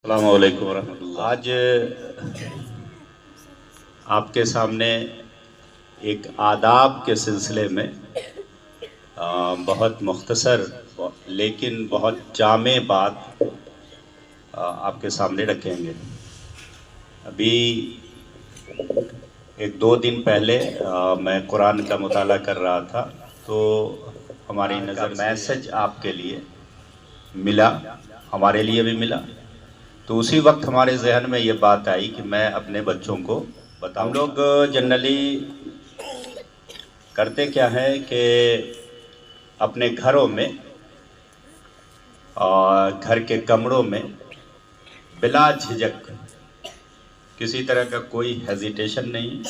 السلام علیکم ورحمۃ اللہ۔ آج آپ کے سامنے ایک آداب کے سلسلے میں بہت مختصر لیکن بہت جامع بات آپ کے سامنے رکھیں گے۔ ابھی ایک دو دن پہلے میں قرآن کا مطالعہ کر رہا تھا تو ہماری نظر میسج آپ کے لیے ملا، ہمارے لیے بھی ملا، تو اسی وقت ہمارے ذہن میں یہ بات آئی کہ میں اپنے بچوں کو بتاؤں۔ ہم لوگ جنرلی کرتے کیا ہے کہ اپنے گھروں میں اور گھر کے کمروں میں بلا جھجک، کسی طرح کا کوئی ہیزیٹیشن نہیں،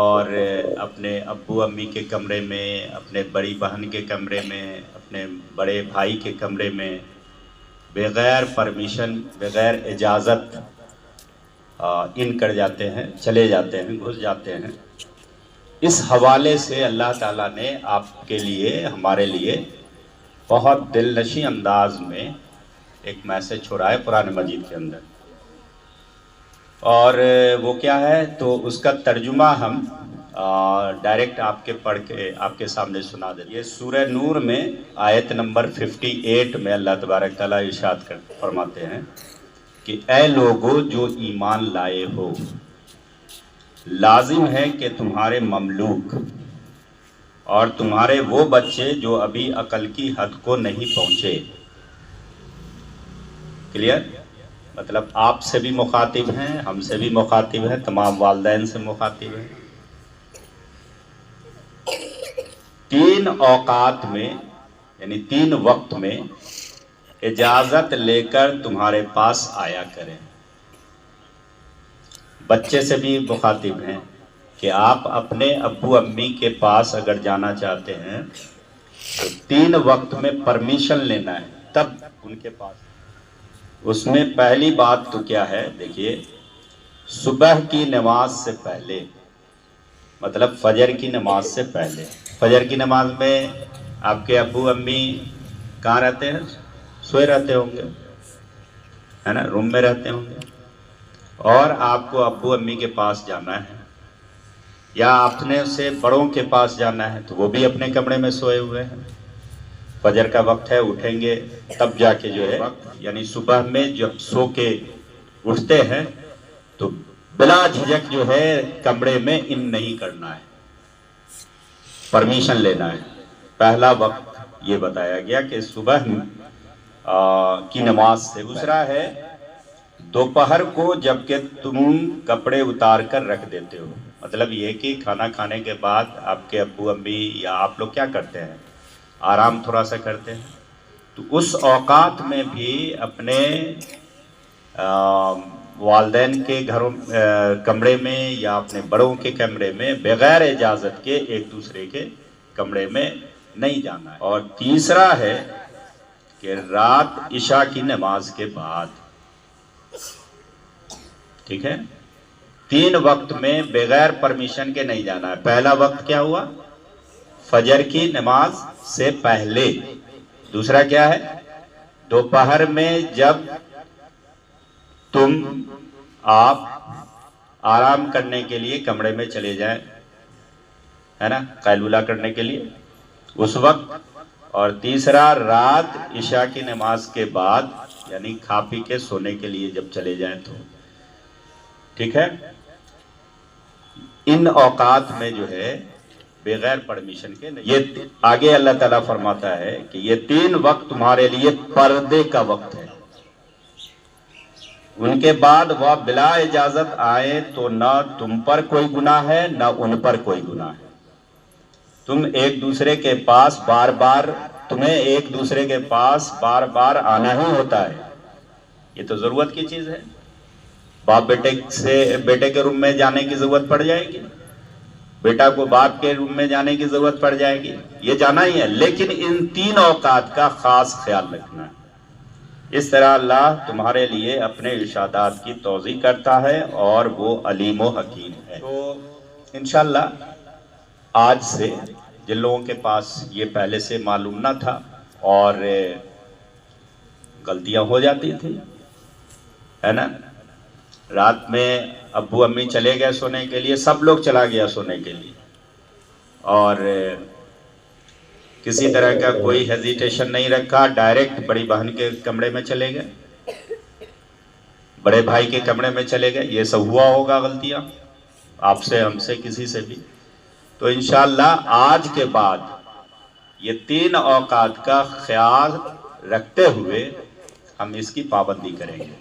اور اپنے ابو امی کے کمرے میں، اپنے بڑی بہن کے کمرے میں، اپنے بڑے بھائی کے کمرے میں بغیر پرمیشن، بغیر اجازت ان کر جاتے ہیں، چلے جاتے ہیں، گھس جاتے ہیں۔ اس حوالے سے اللہ تعالیٰ نے آپ کے لیے، ہمارے لیے بہت دل نشیں انداز میں ایک میسج چھوڑا ہے قرآن مجید کے اندر، اور وہ کیا ہے تو اس کا ترجمہ ہم ڈائریکٹ آپ کے پڑھ کے آپ کے سامنے سنا دیں۔ یہ سورہ نور میں آیت نمبر 58 میں اللہ تبارک تعالیٰ ارشاد فرماتے ہیں کہ اے لوگو جو ایمان لائے ہو، لازم ہے کہ تمہارے مملوک اور تمہارے وہ بچے جو ابھی عقل کی حد کو نہیں پہنچے، کلیئر؟ مطلب آپ سے بھی مخاطب ہیں، ہم سے بھی مخاطب ہیں، تمام والدین سے مخاطب ہیں۔ 3 اوقات میں، یعنی 3 وقت میں اجازت لے کر تمہارے پاس آیا کریں۔ بچے سے بھی مخاطب ہیں کہ آپ اپنے ابو امی کے پاس اگر جانا چاہتے ہیں تو 3 وقت میں پرمیشن لینا ہے، تب ان کے پاس۔ اس میں پہلی بات تو کیا ہے، دیکھیے، صبح کی نماز سے پہلے، مطلب فجر کی نماز سے پہلے۔ فجر کی نماز میں آپ کے ابو امی کہاں رہتے ہیں؟ سوئے رہتے ہوں گے، ہے نا، روم میں رہتے ہوں گے، اور آپ کو ابو امی کے پاس جانا ہے، یا اپنے سے بڑوں کے پاس جانا ہے تو وہ بھی اپنے کمرے میں سوئے ہوئے ہیں۔ فجر کا وقت ہے، اٹھیں گے تب جا کے جو ہے، یعنی صبح میں جب سو کے اٹھتے ہیں تو بلا جھجک جو ہے کمرے میں ان نہیں کرنا ہے، پرمیشن لینا ہے۔ پہلا وقت یہ بتایا گیا کہ صبح کی نماز سے۔ دوسرا ہے دوپہر کو، جب کہ تم کپڑے اتار کر رکھ دیتے ہو، مطلب یہ کہ کھانا کھانے کے بعد آپ کے ابو امی یا آپ لوگ کیا کرتے ہیں، آرام تھوڑا سا کرتے ہیں، تو اس اوقات میں بھی اپنے والدین کے گھروں کمرے میں یا اپنے بڑوں کے کمرے میں بغیر اجازت کے ایک دوسرے کے کمرے میں نہیں جانا ہے۔ اور تیسرا ہے کہ رات عشاء کی نماز کے بعد، ٹھیک ہے، 3 وقت میں بغیر پرمیشن کے نہیں جانا ہے۔ پہلا وقت کیا ہوا؟ فجر کی نماز سے پہلے۔ دوسرا کیا ہے؟ دوپہر میں جب آپ آرام کرنے کے لیے کمرے میں چلے جائیں، ہے نا، قیلولہ کرنے کے لیے اس وقت۔ اور تیسرا رات عشاء کی نماز کے بعد، یعنی کھا پی کے سونے کے لیے جب چلے جائیں تو، ٹھیک ہے۔ ان اوقات میں جو ہے بغیر پرمیشن کے نہیں۔ یہ آگے اللہ تعالیٰ فرماتا ہے کہ یہ 3 وقت تمہارے لیے پردے کا وقت ہے، ان کے بعد وہ بلا اجازت آئے تو نہ تم پر کوئی گناہ ہے نہ ان پر کوئی گناہ ہے۔ تم ایک دوسرے کے پاس تمہیں ایک دوسرے کے پاس بار بار آنا ہی ہوتا ہے، یہ تو ضرورت کی چیز ہے۔ باپ بیٹے کے روم میں جانے کی ضرورت پڑ جائے گی، بیٹا کو باپ کے روم میں جانے کی ضرورت پڑ جائے گی، یہ جانا ہی ہے، لیکن ان 3 اوقات کا خاص خیال رکھنا ہے۔ اس طرح اللہ تمہارے لیے اپنے ارشادات کی توضیح کرتا ہے اور وہ علیم و حکیم ہے۔ تو انشاءاللہ آج سے جن لوگوں کے پاس یہ پہلے سے معلوم نہ تھا اور غلطیاں ہو جاتی تھیں، ہے نا. رات میں ابو امی چلے گئے سونے کے لیے, سب لوگ چلا گیا سونے کے لیے, اور کسی طرح کا کوئی ہیزیٹیشن نہیں رکھا, ڈائریکٹ بڑی بہن کے کمرے میں چلے گئے, بڑے بھائی کے کمرے میں چلے گئے. یہ سب ہوا ہوگا غلطیاں آپ سے, ہم سے, کسی سے بھی. تو انشاءاللہ آج کے بعد یہ 3 اوقات کا خیال رکھتے ہوئے ہم اس کی پابندی کریں گے.